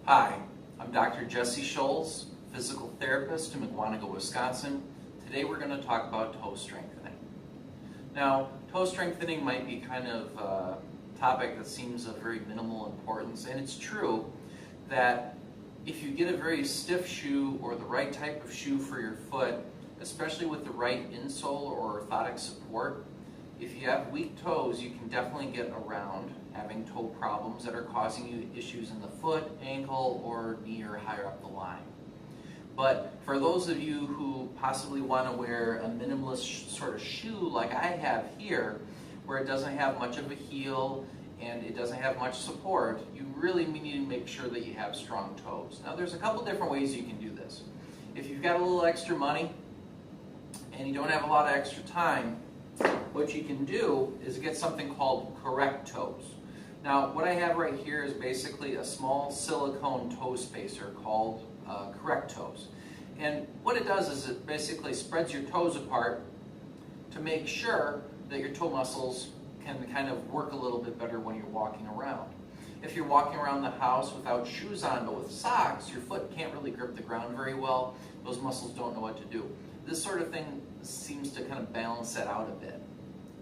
Hi, I'm Dr. Jesse Scholes, physical therapist in McWanago, Wisconsin. Today we're going to talk about toe strengthening. Now, toe strengthening might be kind of a topic that seems of very minimal importance, and it's true that if you get a very stiff shoe or the right type of shoe for your foot, especially with the right insole or orthotic support, if you have weak toes, you can definitely get around having toe problems that are causing you issues in the foot, ankle, or knee or higher up the line. But for those of you who possibly want to wear a minimalist sort of shoe like I have here, where it doesn't have much of a heel and it doesn't have much support, you really need to make sure that you have strong toes. Now there's a couple different ways you can do this. If you've got a little extra money and you don't have a lot of extra time, what you can do is get something called correct toes. Now what I have right here is basically a small silicone toe spacer called correct toes. And what it does is it basically spreads your toes apart to make sure that your toe muscles can kind of work a little bit better when you're walking around. If you're walking around the house without shoes on but with socks, your foot can't really grip the ground very well. Those muscles don't know what to do. This sort of thing seems to kind of balance that out a bit.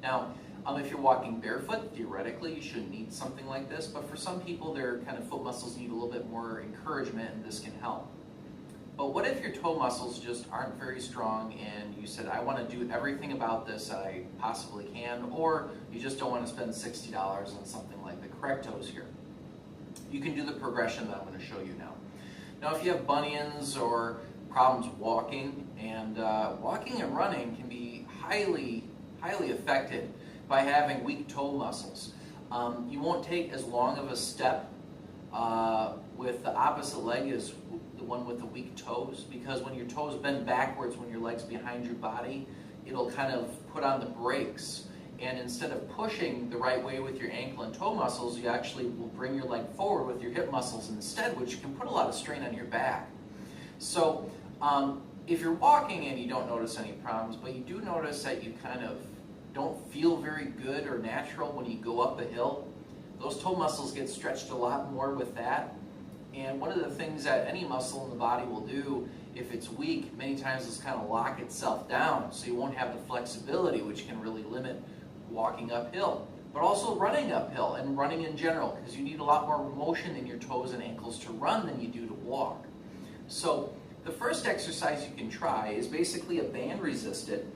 Now, if you're walking barefoot, theoretically you shouldn't need something like this, but for some people their kind of foot muscles need a little bit more encouragement and this can help. But what if your toe muscles just aren't very strong and you said, I want to do everything about this that I possibly can, or you just don't want to spend $60 on something like the correct toes here? You can do the progression that I'm going to show you now. Now if you have bunions or problems walking, and running can be highly affected by having weak toe muscles. You won't take as long of a step with the opposite leg as the one with the weak toes, because when your toes bend backwards, when your leg's behind your body, it'll kind of put on the brakes, and instead of pushing the right way with your ankle and toe muscles, you actually will bring your leg forward with your hip muscles instead, which can put a lot of strain on your back. So if you're walking and you don't notice any problems, but you do notice that you kind of don't feel very good or natural when you go up a hill, those toe muscles get stretched a lot more with that. And one of the things that any muscle in the body will do if it's weak, many times, is kind of lock itself down, so you won't have the flexibility, which can really limit walking uphill, but also running uphill and running in general, because you need a lot more motion in your toes and ankles to run than you do to walk. So the first exercise you can try is basically a band resisted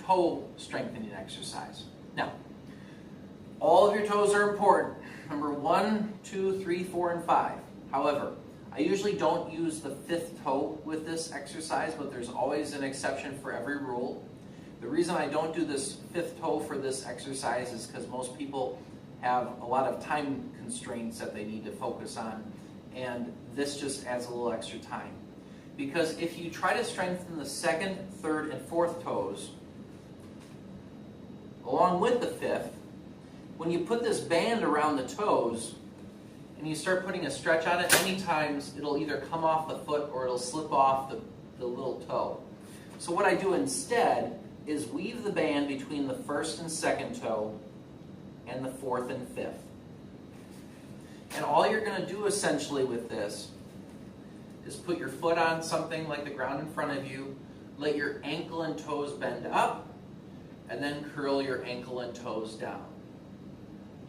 toe strengthening exercise. Now, all of your toes are important. Number 1, 2, 3, 4, and 5. However, I usually don't use the 5th toe with this exercise, but there's always an exception for every rule. The reason I don't do this 5th toe for this exercise is because most people have a lot of time constraints that they need to focus on, and this just adds a little extra time. Because if you try to strengthen the 2nd, 3rd, and 4th toes, along with the 5th, when you put this band around the toes and you start putting a stretch on it, many times it'll either come off the foot or it'll slip off the little toe. So what I do instead is weave the band between the 1st and 2nd toe and the 4th and 5th. And all you're going to do essentially with this is put your foot on something like the ground in front of you, let your ankle and toes bend up, and then curl your ankle and toes down.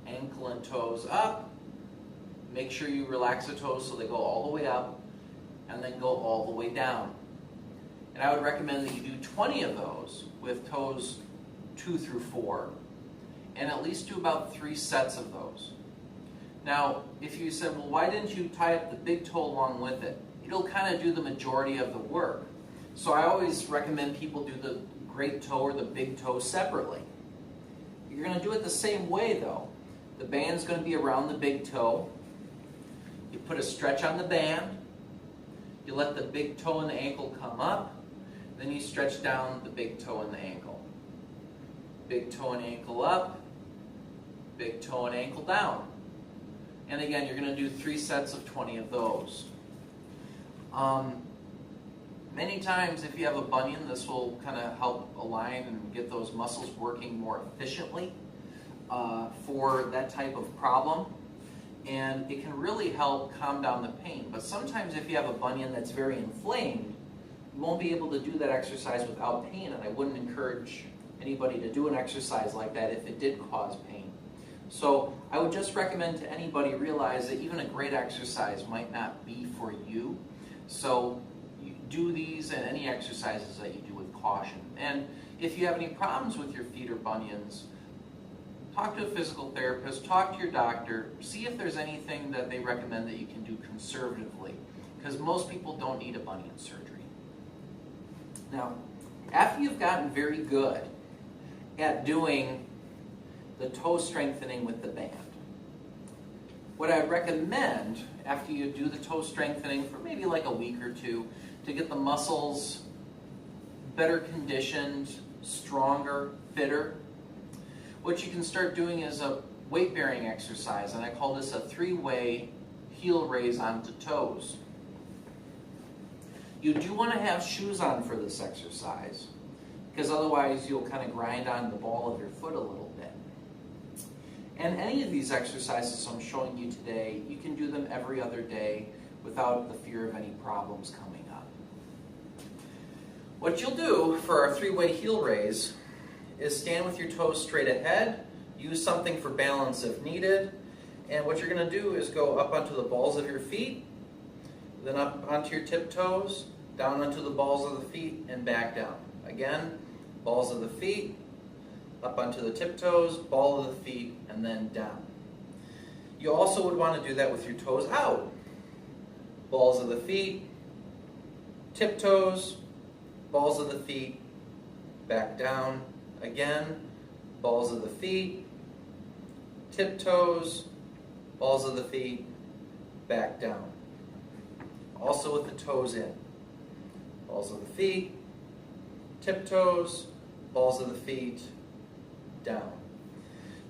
Ankle and toes up, make sure you relax the toes so they go all the way up, and then go all the way down. And I would recommend that you do 20 of those with toes 2 through 4, and at least do about 3 sets of those. Now, if you said, well, why didn't you tie up the big toe along with it? It'll kind of do the majority of the work. So I always recommend people do the great toe or the big toe separately. You're going to do it the same way though. The band's going to be around the big toe. You put a stretch on the band. You let the big toe and the ankle come up. Then you stretch down the big toe and the ankle. Big toe and ankle up. Big toe and ankle down. And again, you're going to do 3 sets of 20 of those. Many times if you have a bunion, this will kind of help align and get those muscles working more efficiently for that type of problem. and it can really help calm down the pain. But sometimes if you have a bunion that's very inflamed, you won't be able to do that exercise without pain, and I wouldn't encourage anybody to do an exercise like that if it did cause pain. So I would just recommend to anybody realize that even a great exercise might not be for you. So you do these and any exercises that you do with caution. And if you have any problems with your feet or bunions, talk to a physical therapist, talk to your doctor, see if there's anything that they recommend that you can do conservatively, because most people don't need a bunion surgery. Now, after you've gotten very good at doing the toe strengthening with the band, what I'd recommend after you do the toe strengthening for maybe like a week or two to get the muscles better conditioned, stronger, fitter, what you can start doing is a weight-bearing exercise, and I call this a 3-way heel raise onto toes. You do want to have shoes on for this exercise, because otherwise you'll kind of grind on the ball of your foot a little bit. And any of these exercises I'm showing you today, you can do them every other day without the fear of any problems coming up. What you'll do for our 3-way heel raise is stand with your toes straight ahead, use something for balance if needed, and what you're going to do is go up onto the balls of your feet, then up onto your tiptoes, down onto the balls of the feet, and back down. Again, balls of the feet, up onto the tiptoes, ball of the feet, and then down. You also would want to do that with your toes out. Balls of the feet, tiptoes, balls of the feet, back down. Again, balls of the feet, tiptoes, balls of the feet, back down. Also with the toes in. Balls of the feet, tiptoes, balls of the feet, down.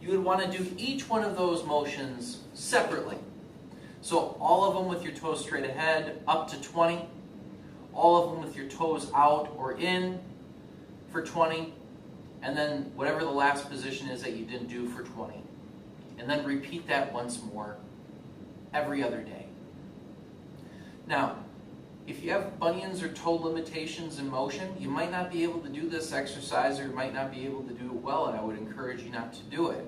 You would want to do each one of those motions separately. So all of them with your toes straight ahead, up to 20. All of them with your toes out or in for 20. And then whatever the last position is that you didn't do for 20. And then repeat that once more every other day. Now, if you have bunions or toe limitations in motion, you might not be able to do this exercise, or you might not be able to do it well, and I would encourage you not to do it.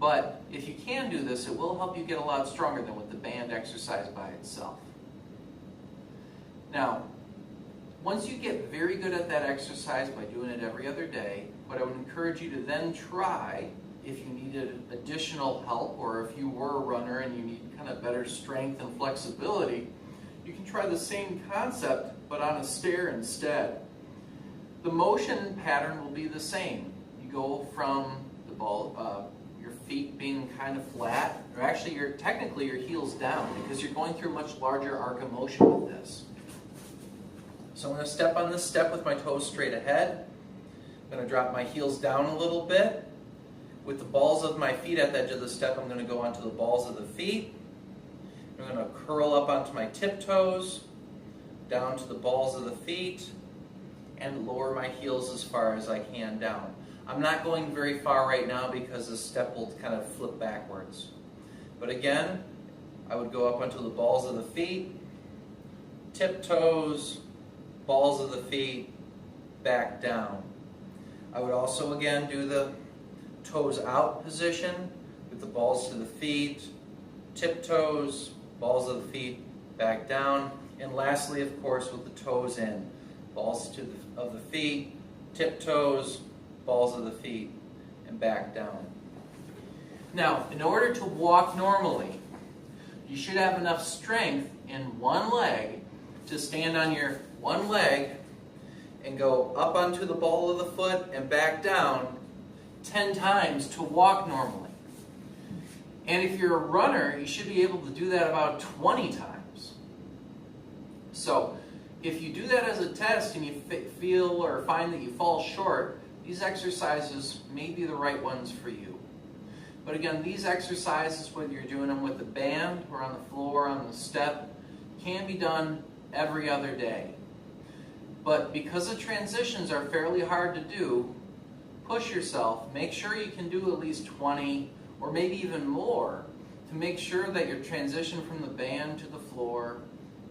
But if you can do this, it will help you get a lot stronger than with the band exercise by itself. Now, once you get very good at that exercise by doing it every other day, what I would encourage you to then try, if you needed additional help, or if you were a runner and you need kind of better strength and flexibility, you can try the same concept but on a stair instead. The motion pattern will be the same. You go from the ball, your feet being kind of flat, or actually technically your heels down, because you're going through a much larger arc of motion with this. So I'm going to step on this step with my toes straight ahead. I'm going to drop my heels down a little bit. With the balls of my feet at the edge of the step, I'm going to go onto the balls of the feet. I'm going to curl up onto my tiptoes, down to the balls of the feet, and lower my heels as far as I can down. I'm not going very far right now because the step will kind of flip backwards. But again, I would go up onto the balls of the feet, tiptoes, balls of the feet, back down. I would also again do the toes out position with the balls to the feet, tiptoes, balls of the feet, back down. And lastly, of course, with the toes in. Balls of the feet, tiptoes, balls of the feet, and back down. Now, in order to walk normally, you should have enough strength in one leg to stand on your one leg and go up onto the ball of the foot and back down 10 times to walk normally. And if you're a runner, you should be able to do that about 20 times. So if you do that as a test and you feel or find that you fall short, these exercises may be the right ones for you. But again, these exercises, whether you're doing them with the band or on the floor, on the step, can be done every other day. But because the transitions are fairly hard to do, push yourself. Make sure you can do at least 20 or maybe even more to to make sure that your transition from the band to the floor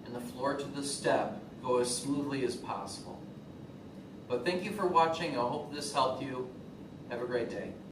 and the floor to the step go as smoothly as possible. But thank you for watching. I hope this helped you. Have a great day.